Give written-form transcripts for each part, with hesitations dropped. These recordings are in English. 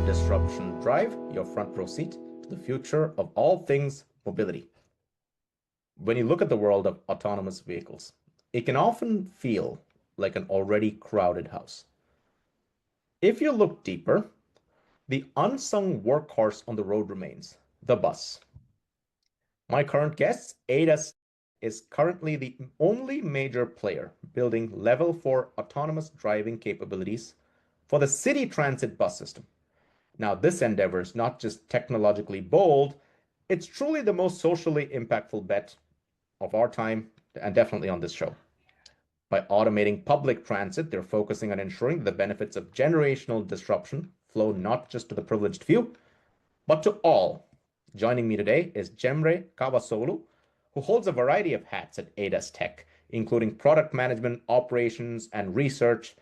disruption drive your front row seat to the future of all things mobility. When you look at the world of autonomous vehicles, it can often feel like an already crowded house. If you look deeper, the unsung workhorse on the road remains the bus. My current guest, ADAS, is currently the only major player building level 4 autonomous driving capabilities for the city transit bus system. Now, this endeavor is not just technologically bold, it's truly the most socially impactful bet of our time and definitely on this show. By automating public transit, they're focusing on ensuring the benefits of generational disruption flow not just to the privileged few, but to all. Joining me today is Cemre Kavvasoglu, who holds a variety of hats at AdasTec, including product management, operations, and research.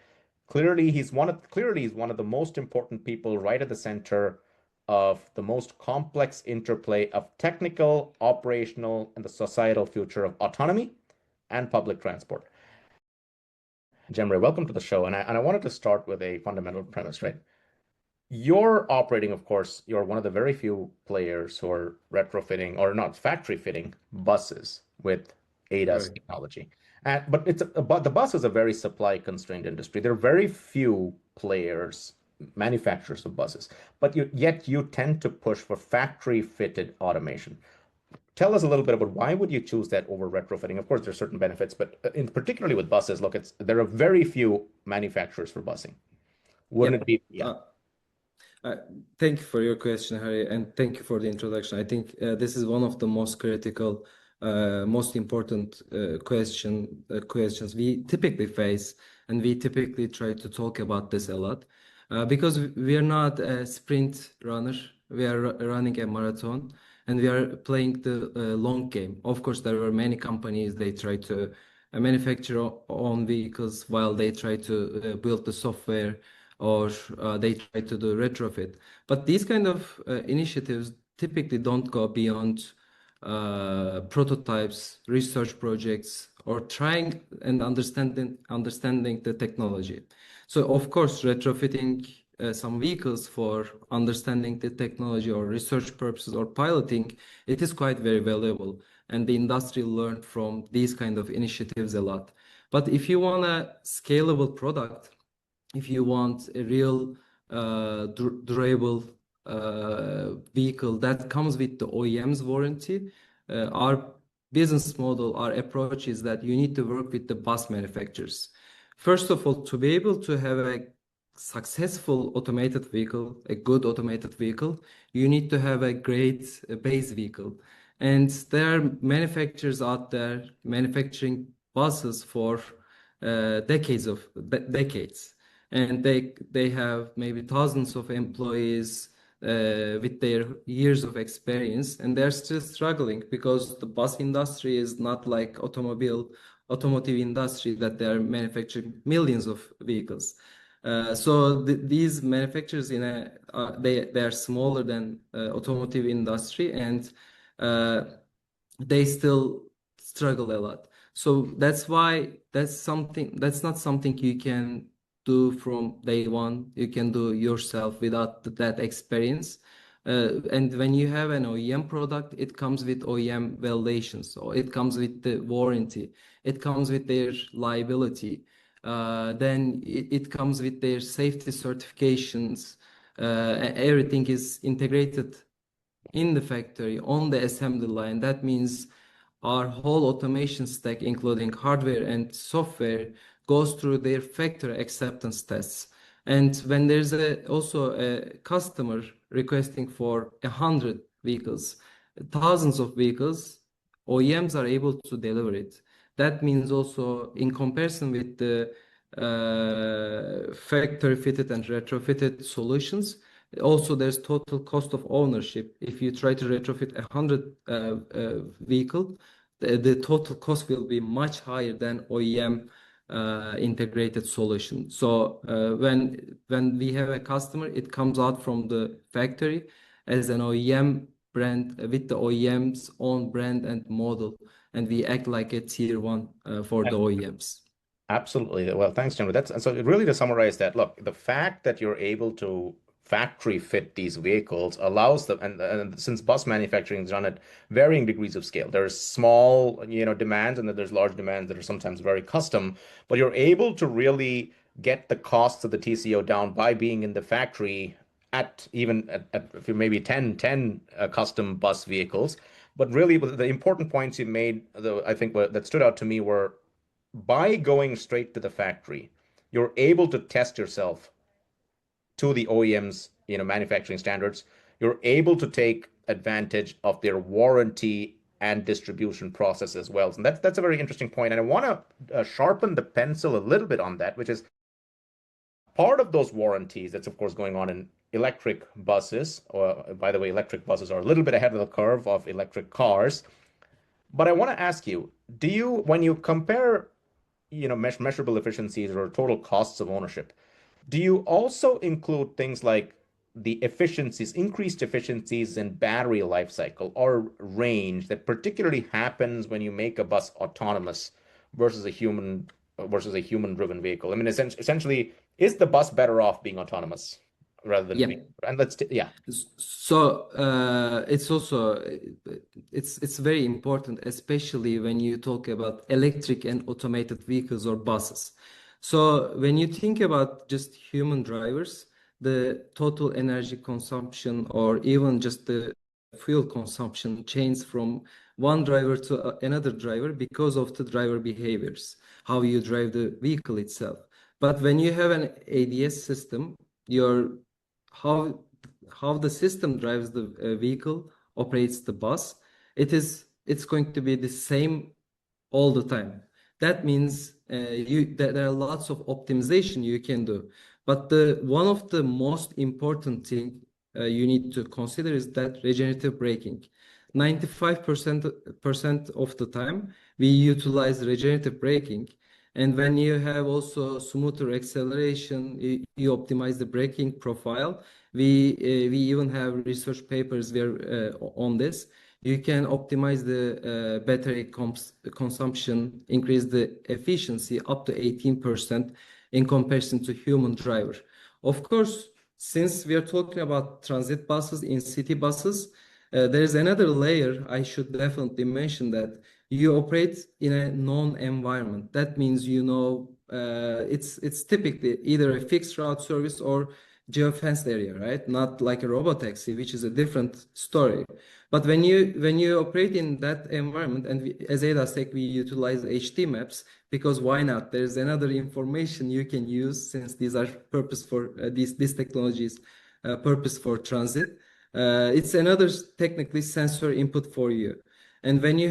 Clearly, he's one of the most important people right at the center of the most complex interplay of technical, operational, and the societal future of autonomy and public transport. Cemre, welcome to the show. And I wanted to start with a fundamental premise, right? You're operating, of course, you're one of the very few players who are retrofitting or not factory fitting buses with ADAS Right. technology. But the bus is a very supply constrained industry. There are very few players, manufacturers of buses, but yet you tend to push for factory fitted automation. Tell us a little bit about why would you choose that over retrofitting? Of course, there's certain benefits, but particularly with buses, look, there are very few manufacturers for busing. Wouldn't it be? Yeah. Thank you for your question, Harry, and thank you for the introduction. I think this is one of the most critical, most important questions we typically face, and we typically try to talk about this a lot because we are not a sprint runner. We are running a marathon, and we are playing the long game. Of course, there are many companies, they try to manufacture own vehicles while they try to build the software, or they try to do retrofit. But these kind of initiatives typically don't go beyond prototypes, research projects, or trying and understanding the technology. So of course, retrofitting some vehicles for understanding the technology or research purposes or piloting, it is quite very valuable. And the industry learned from these kind of initiatives a lot. But if you want a scalable product, if you want a real durable vehicle that comes with the OEM's warranty, our business model, our approach is that you need to work with the bus manufacturers. First of all, to be able to have a successful automated vehicle, a good automated vehicle, you need to have a great base vehicle. And there are manufacturers out there manufacturing buses for decades. And they have maybe thousands of employees with their years of experience, and they're still struggling because the bus industry is not like automotive industry that they are manufacturing millions of vehicles. So these manufacturers they are smaller than automotive industry, and they still struggle a lot. So that's why that's not something you can do from day one. You can do yourself without that experience. And when you have an OEM product, it comes with OEM validations. So it comes with the warranty. It comes with their liability. Then it comes with their safety certifications. Everything is integrated in the factory on the assembly line. That means our whole automation stack, including hardware and software, goes through their factory acceptance tests. And when there's also a customer requesting for 100 vehicles, thousands of vehicles, OEMs are able to deliver it. That means also in comparison with the factory fitted and retrofitted solutions, also there's total cost of ownership. If you try to retrofit 100 vehicle, the total cost will be much higher than OEM integrated solution. So when we have a customer, it comes out from the factory as an OEM brand with the OEM's own brand and model, and we act like a tier one for the OEMs. Absolutely. Well, thanks, Cemre. So really to summarize that, look, the fact that you're able to factory fit these vehicles allows them, and since bus manufacturing is done at varying degrees of scale, there's small, demands, and then there's large demands that are sometimes very custom, but you're able to really get the costs of the TCO down by being in the factory at even at maybe 10 custom bus vehicles. But really, the important points you made, though, I think that stood out to me were by going straight to the factory, you're able to test yourself to the OEM's, manufacturing standards. You're able to take advantage of their warranty and distribution process as well. And that's a very interesting point. And I want to sharpen the pencil a little bit on that, which is part of those warranties that's of course going on in electric buses. By the way, electric buses are a little bit ahead of the curve of electric cars. But I want to ask you, when you compare, measurable efficiencies or total costs of ownership, do you also include things like the efficiencies, increased efficiencies in battery life cycle or range that particularly happens when you make a bus autonomous versus a human driven vehicle? I mean, essentially, is the bus better off being autonomous rather than Yeah. being, and yeah. So it's also it's very important, especially when you talk about electric and automated vehicles or buses. So when you think about just human drivers, the total energy consumption or even just the fuel consumption changes from one driver to another driver because of the driver behaviors, how you drive the vehicle itself. But when you have an ADS system, your how how the system drives the vehicle, operates the bus, it's going to be the same all the time. That means there are lots of optimization you can do. But the one of the most important thing you need to consider is that regenerative braking. 95% of the time we utilize regenerative braking. And when you have also smoother acceleration, you optimize the braking profile. We even have research papers where on this. You can optimize the battery consumption, increase the efficiency up to 18% in comparison to human driver. Of course, since we are talking about transit buses, in city buses, there's another layer I should definitely mention, that you operate in a known environment. That means it's typically either a fixed route service or geofenced area, right? Not like a robotaxi, which is a different story. But when you operate in that environment, and as AdasTec, we utilize HD maps, because why not? There's another information you can use, since these are purpose for these technologies, purpose for transit. It's another technically sensor input for you. And when you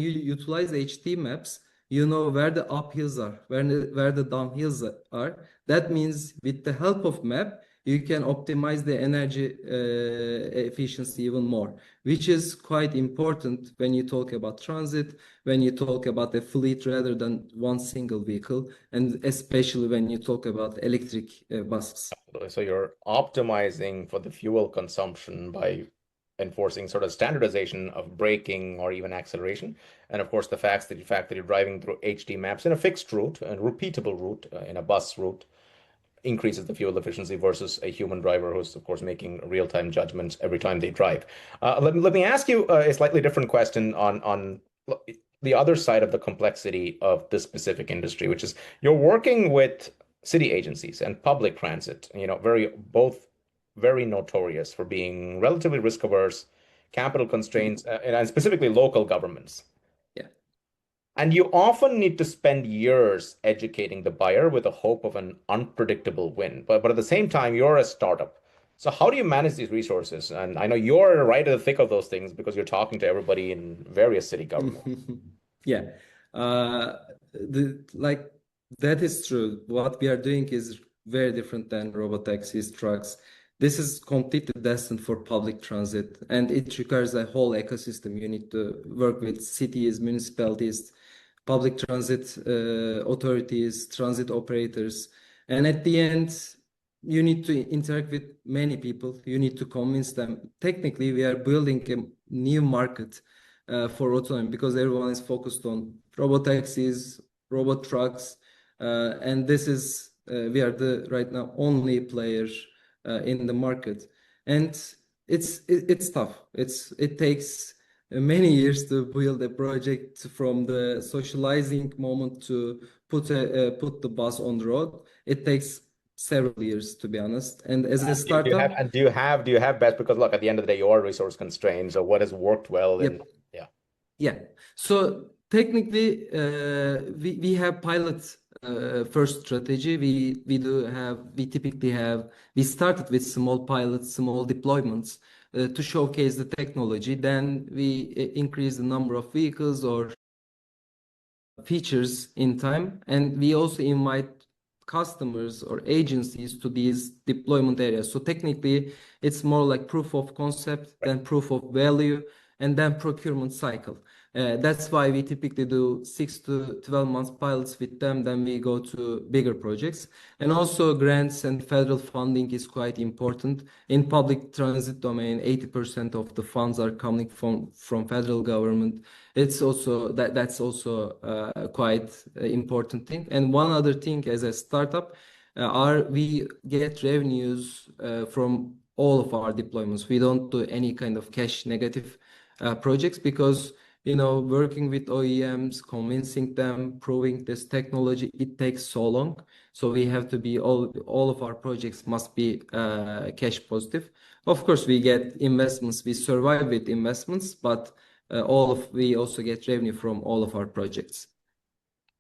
utilize HD maps, you know where the uphills are, where the downhills are. That means with the help of map, you can optimize the energy efficiency even more, which is quite important when you talk about transit, when you talk about a fleet rather than one single vehicle, and especially when you talk about electric buses. So you're optimizing for the fuel consumption by enforcing sort of standardization of braking or even acceleration. And of course, the fact that you're driving through HD maps in a fixed route, a repeatable route, in a bus route, increases the fuel efficiency versus a human driver who's, of course, making real-time judgments every time they drive. Let me ask you a slightly different question on the other side of the complexity of this specific industry, which is you're working with city agencies and public transit, both very notorious for being relatively risk averse, capital constraints, and specifically local governments. Yeah. And you often need to spend years educating the buyer with the hope of an unpredictable win. But at the same time, you're a startup. So how do you manage these resources? And I know you're right in the thick of those things because you're talking to everybody in various city governments. Yeah. Uh, like that is true. What we are doing is very different than robotaxis, trucks. This is completely destined for public transit, and it requires a whole ecosystem. You need to work with cities, municipalities, public transit authorities, transit operators, and at the end, you need to interact with many people. You need to convince them. Technically, we are building a new market for autonomy, because everyone is focused on robotaxis, robot trucks, and this is we are the right now only player in the market, and it's tough. It takes many years to build a project from the socializing moment to put the bus on the road. It takes several years, to be honest. And as a startup, Do you have best, because look, at the end of the day, you are resource constrained. So what has worked well yep. and yeah. Yeah. So technically, we have pilot first strategy. We started with small pilots, small deployments to showcase the technology. Then we increase the number of vehicles or features in time, and we also invite customers or agencies to these deployment areas. So technically, it's more like proof of concept, then proof of value, and then procurement cycle. That's why we typically do 6 to 12 months pilots with them, then we go to bigger projects. And also grants and federal funding is quite important. In public transit domain, 80% of the funds are coming from federal government. That's also quite important thing. And one other thing, as a startup, we get revenues from all of our deployments. We don't do any kind of cash negative projects because working with OEMs, convincing them, proving this technology, it takes so long. So we have to be all of our projects must be cash positive. Of course, we get investments, we survive with investments, but we also get revenue from all of our projects.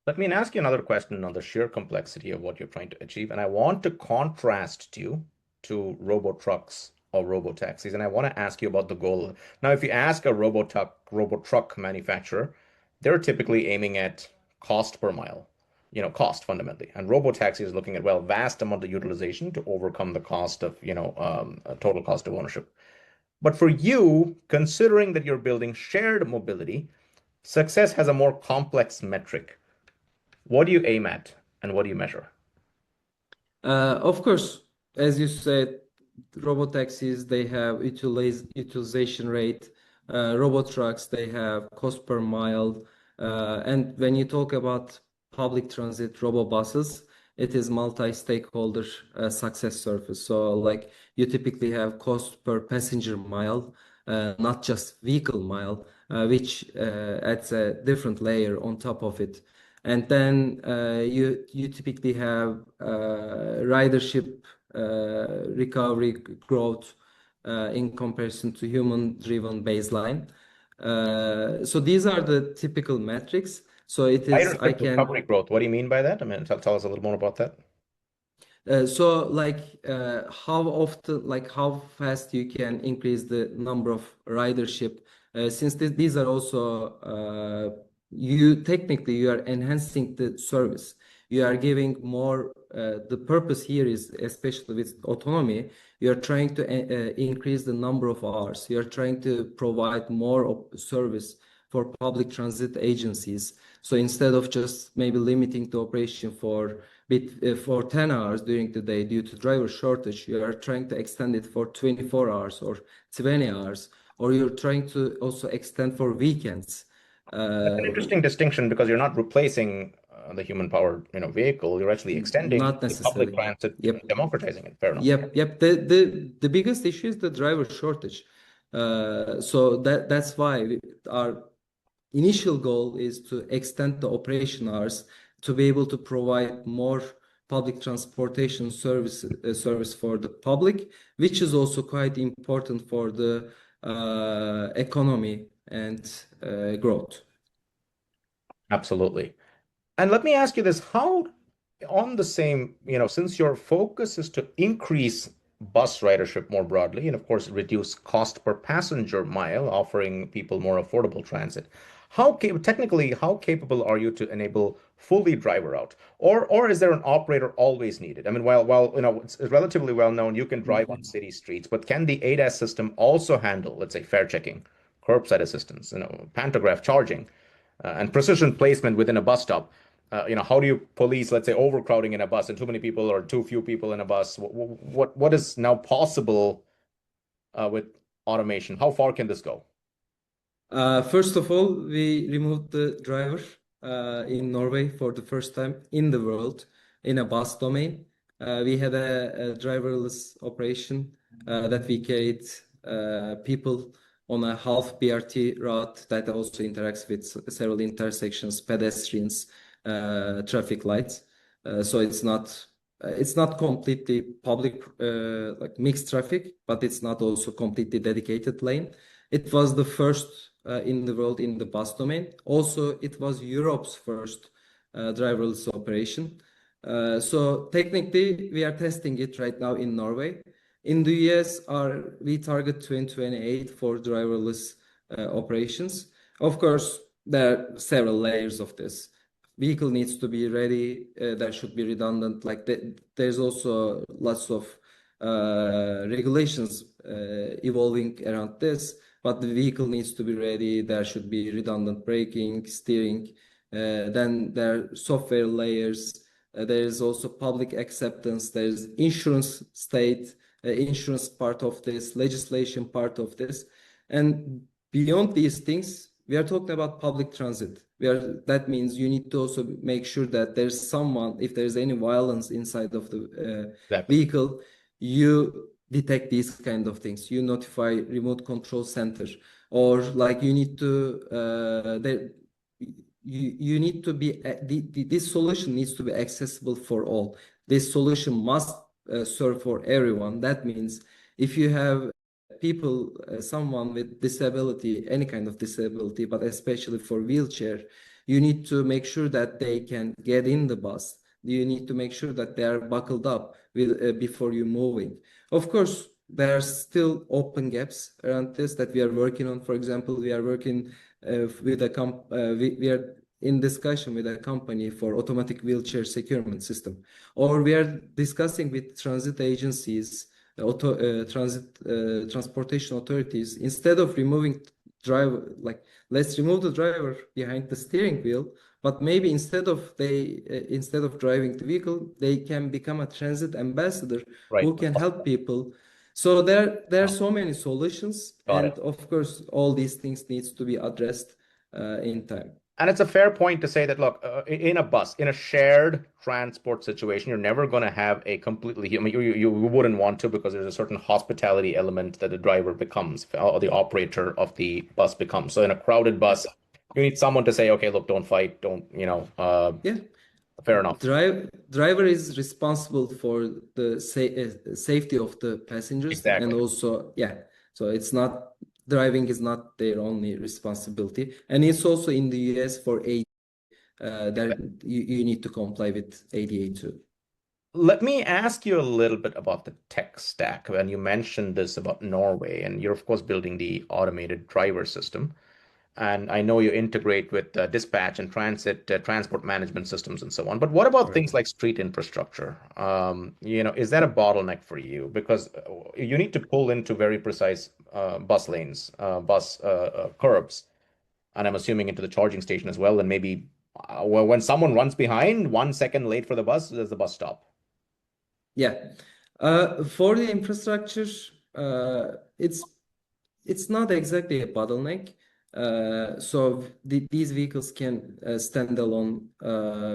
Let me ask you another question on the sheer complexity of what you're trying to achieve. And I want to contrast you to robo trucks or robo taxis. And I want to ask you about the goal. Now, if you ask a robo truck manufacturer, they're typically aiming at cost per mile, cost fundamentally. And robo taxi is looking at, well, vast amount of utilization to overcome the cost of, total cost of ownership. But for you, considering that you're building shared mobility, success has a more complex metric. What do you aim at and what do you measure? Of course, as you said, robotaxis, they have utilization rate. Robot trucks, they have cost per mile. And when you talk about public transit robobuses, it is multi-stakeholder success surface. So like you typically have cost per passenger mile, not just vehicle mile, which adds a different layer on top of it. And then you typically have ridership recovery growth in comparison to human-driven baseline. So these are the typical metrics. So it is, I Ridership can. recovery growth. What do you mean by that? I mean, tell us a little more about that. So how often, like how fast you can increase the number of ridership, since these are also you are enhancing the service. You are giving more. The purpose here is, especially with autonomy, you are trying to increase the number of hours. You are trying to provide more service for public transit agencies. So instead of just maybe limiting the operation for 10 hours during the day due to driver shortage, you are trying to extend it for 24 hours or 20 hours, or you're trying to also extend for weekends. That's an interesting distinction because you're not replacing the human-powered, vehicle. You're actually extending Not the public necessarily. transit Yep. and democratizing it. Fair enough. Yep. The biggest issue is the driver shortage. So that's why our initial goal is to extend the operation hours to be able to provide more public transportation service for the public, which is also quite important for the economy and growth. Absolutely. And let me ask you this, how on the same, since your focus is to increase bus ridership more broadly, and of course, reduce cost per passenger mile, offering people more affordable transit, technically, how capable are you to enable fully driver out? Or is there an operator always needed? I mean, while it's relatively well known, you can drive on city streets, but can the ADAS system also handle, let's say, fare checking, curbside assistance, pantograph charging, and precision placement within a bus stop? How do you police, let's say, overcrowding in a bus and too many people or too few people in a bus? What is now possible with automation? How far can this go? First of all, we removed the driver in Norway for the first time in the world in a bus domain. We had a driverless operation that we carried people on a half BRT route that also interacts with several intersections, pedestrians, traffic lights. So it's not completely public, like mixed traffic, but it's not also completely dedicated lane. It was the first in the world in the bus domain. Also, it was Europe's first driverless operation. So technically, we are testing it right now in Norway. In the US, we target 2028 for driverless operations. Of course, there are several layers of this. Vehicle needs to be ready. There should be redundant. There's also lots of regulations evolving around this, but the vehicle needs to be ready. There should be redundant braking, steering. Then there are software layers. There is also public acceptance. There's insurance insurance part of this, legislation part of this. And beyond these things, we are talking about public transit. That means you need to also make sure that there's someone, if there's any violence inside of the Exactly. vehicle, you detect these kind of things. You notify remote control center, or like you need to you need to be this solution needs to be accessible for all. This solution must serve for everyone. That means if you have people, someone with disability, any kind of disability, but especially for wheelchair, you need to make sure that they can get in the bus. You need to make sure that they are buckled up before you moving. Of course, there are still open gaps around this that we are working on. For example, we are working with we are in discussion with a company for automatic wheelchair securement system, or we are discussing with transit agencies, transportation authorities, instead of removing driver, like let's remove the driver behind the steering wheel, but maybe instead of driving the vehicle, they can become a transit ambassador Right. who can help people. So there are Oh, so many solutions, got it. and of course, all these things needs to be addressed in time. And it's a fair point to say that, look, in a bus, in a shared transport situation, you're never going to have a completely, I mean, you wouldn't want to, because there's a certain hospitality element that the driver becomes, or the operator of the bus becomes. So in a crowded bus, you need someone to say, okay, look, don't fight, don't, Yeah. fair enough. Driver is responsible for the safety of the passengers, and Exactly. also, yeah, so it's not, driving is not their only responsibility, and it's also in the US for ADA, that you need to comply with ADA too. Let me ask you a little bit about the tech stack. When you mentioned this about Norway, and you're of course building the automated driver system. And I know you integrate with dispatch and transit, transport management systems and so on. But what about things Correct. like street infrastructure? Is that a bottleneck for you? Because you need to pull into very precise bus lanes, bus curbs, and I'm assuming into the charging station as well. And maybe when someone runs behind, 1 second late for the bus, does the bus stop? Yeah. For the infrastructure, it's not exactly a bottleneck. So these vehicles can stand alone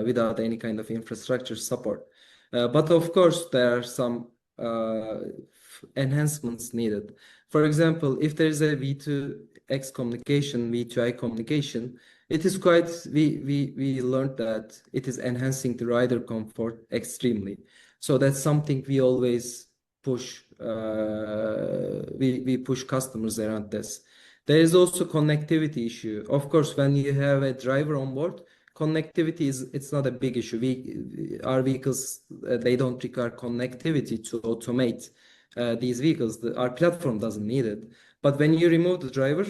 without any kind of infrastructure support. But of course, there are some enhancements needed. For example, if there is a V2X communication, V2I communication, it is quite, we learned that it is enhancing the rider comfort extremely. So that's something we always push. We push customers around this. There is also connectivity issue. Of course, when you have a driver on board, connectivity it's not a big issue. Our vehicles, they don't require connectivity to automate these vehicles. Our platform doesn't need it. But when you remove the driver,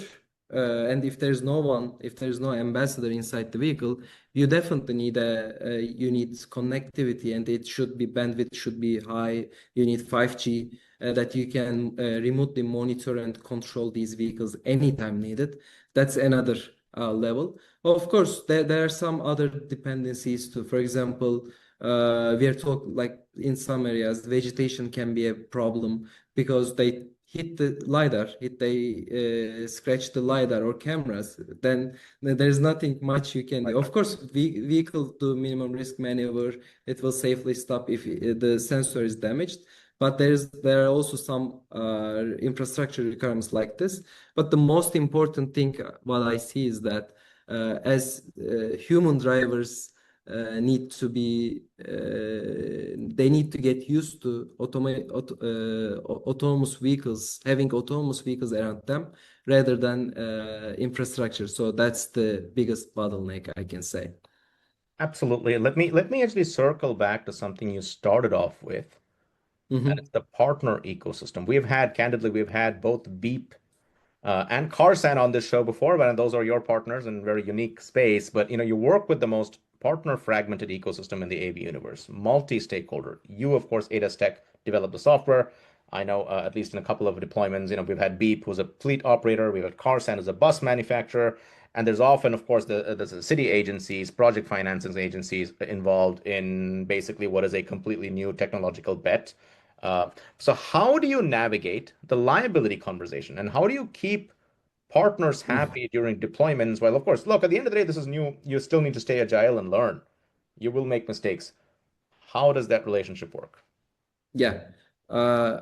and if there's no ambassador inside the vehicle, you definitely need connectivity, and bandwidth should be high. You need 5G that you can remotely monitor and control these vehicles anytime needed. That's another level. Of course, there are some other dependencies too. For example, we are talking, like in some areas, vegetation can be a problem because hit the lidar, scratch the lidar or cameras, then there's nothing much you can do. Of course, vehicle do minimum risk maneuver. It will safely stop if the sensor is damaged. But there are also some infrastructure requirements like this. But the most important thing, what I see, is that as human drivers need to be they need to get used to autonomous vehicles, having autonomous vehicles around them rather than infrastructure. So that's the biggest bottleneck, I can say. Absolutely. Let me actually circle back to something you started off with, and Hmm. it's the partner ecosystem. We've had both Beep and Carsan on this show before, but those are your partners in very unique space. But you work with the most partner fragmented ecosystem in the AV universe, multi-stakeholder. You, of course, AdasTec developed the software. I know at least in a couple of deployments, we've had Beep, who's a fleet operator. We've had Carsan as a bus manufacturer. And there's often, of course, there's the city agencies, project financing agencies involved in basically what is a completely new technological bet. Uh, so how do you navigate the liability conversation, and how do you keep partners happy during deployments? Well, of course, look, at the end of the day, this is new. You still need to stay agile and learn. You will make mistakes. How does that relationship work? Yeah. Uh,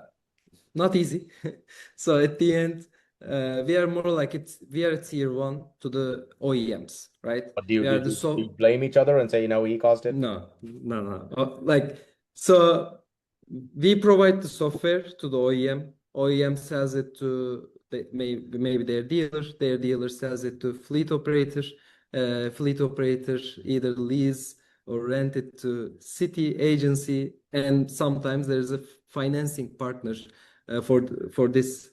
Not easy. So at the end, we are more like we are a tier one to the OEMs, right? But do you, We do are you, the do you so blame each other and say, he caused it? No, no, no. Like, so we provide the software to the OEM. OEM sells it to maybe their dealer. Their dealer sells it to fleet operator. Fleet operator either lease or rent it to city agency, and sometimes there's a financing partner for this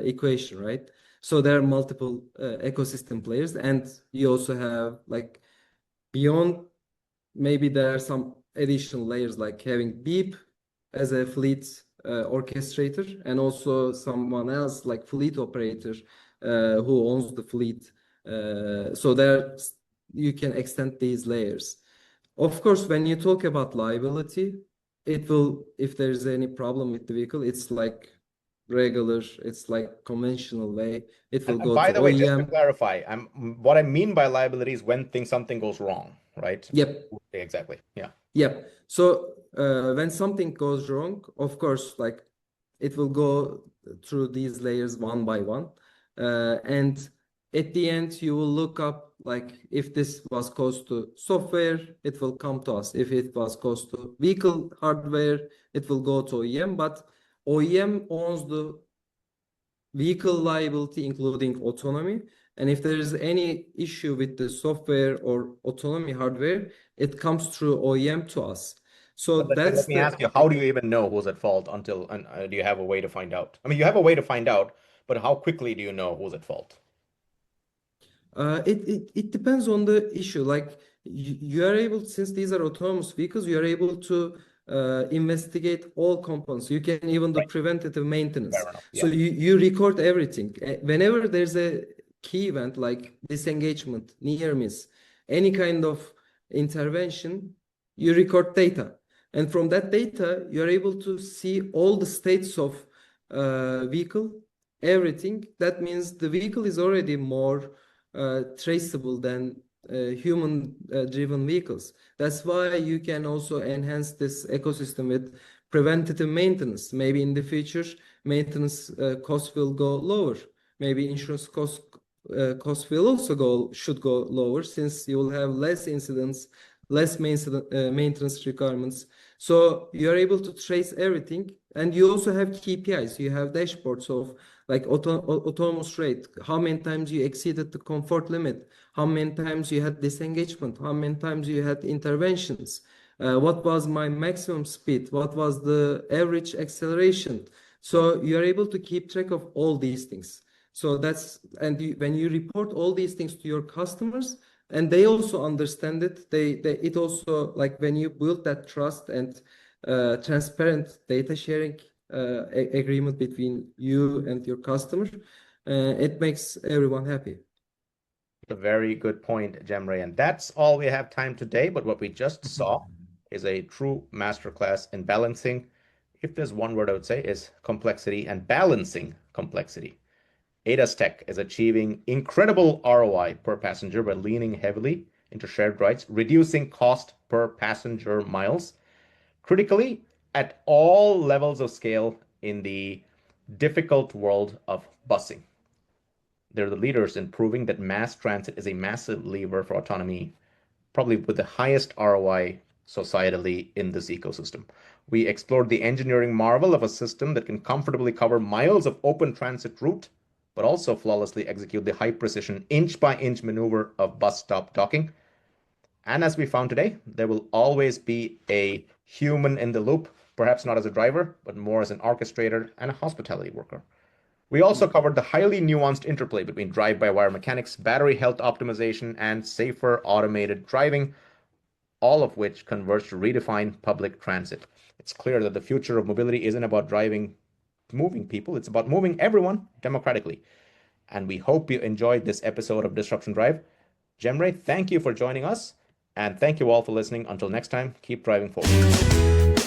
equation, right? So there are multiple ecosystem players, and you also have like beyond, maybe there are some additional layers like having Beep as a fleet orchestrator, and also someone else like fleet operator who owns the fleet. So there you can extend these layers. Of course, when you talk about liability, it will, if there's any problem with the vehicle, it's like regular, it's like conventional way. It will And go by to the way, just to OEM. clarify, what I mean by liability is when something goes wrong, right? Yep. Exactly. Yeah. Yep. So when something goes wrong, of course, like it will go through these layers one by one. And at the end, you will look up like if this was caused to software, it will come to us. If it was caused to vehicle hardware, it will go to OEM. But OEM owns the vehicle liability, including autonomy. And if there is any issue with the software or autonomy hardware, it comes through OEM to us. So Let that's me ask you, how do you even know who's at fault until, and do you have a way to find out? I mean, you have a way to find out, but how quickly do you know who's at fault? it depends on the issue. Like you are able, since these are autonomous vehicles, you are able to investigate all components. You can even do Right. preventative maintenance. Fair enough. So Yeah. you record everything. Whenever there's a key event like disengagement, near miss, any kind of intervention, you record data. And from that data, you're able to see all the states of vehicle, everything. That means the vehicle is already more traceable than human driven vehicles. That's why you can also enhance this ecosystem with preventative maintenance. Maybe in the future, maintenance costs will go lower. Maybe insurance costs will also should go lower, since you will have less incidents, less maintenance requirements. So you are able to trace everything, and you also have KPIs. You have dashboards of like autonomous rate, how many times you exceeded the comfort limit, how many times you had disengagement, how many times you had interventions, what was my maximum speed, what was the average acceleration. So you are able to keep track of all these things. So that's, and when you report all these things to your customers, and they also understand it, it also, like when you build that trust and transparent data sharing agreement between you and your customer, it makes everyone happy. A very good point, Cemre. And that's all we have time today. But what we just saw is a true masterclass in balancing if there's one word I would say, is complexity and balancing complexity. AdasTec is achieving incredible ROI per passenger by leaning heavily into shared rides, reducing cost per passenger miles, critically at all levels of scale in the difficult world of busing. They're the leaders in proving that mass transit is a massive lever for autonomy, probably with the highest ROI societally in this ecosystem. We explored the engineering marvel of a system that can comfortably cover miles of open transit route, but also flawlessly execute the high precision inch by inch maneuver of bus stop docking. And as we found today, there will always be a human in the loop, perhaps not as a driver, but more as an orchestrator and a hospitality worker. We also covered the highly nuanced interplay between drive-by-wire mechanics, battery health optimization, and safer automated driving, all of which converge to redefine public transit. It's clear that the future of mobility isn't about moving people, it's about moving everyone democratically. And we hope you enjoyed this episode of Disruption Drive. Cemre, thank you for joining us, and thank you all for listening. Until next time, keep driving forward.